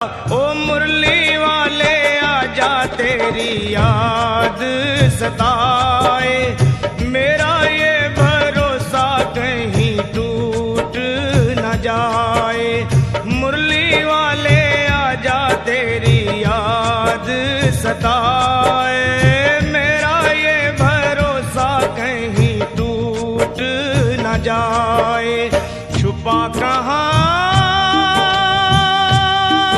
ओ मुरली वाले आजा तेरी याद सताए, मेरा ये भरोसा कहीं टूट न जाए। मुरली वाले आजा तेरी याद सताए, मेरा ये भरोसा कहीं टूट न जाए। छुपा कहाँ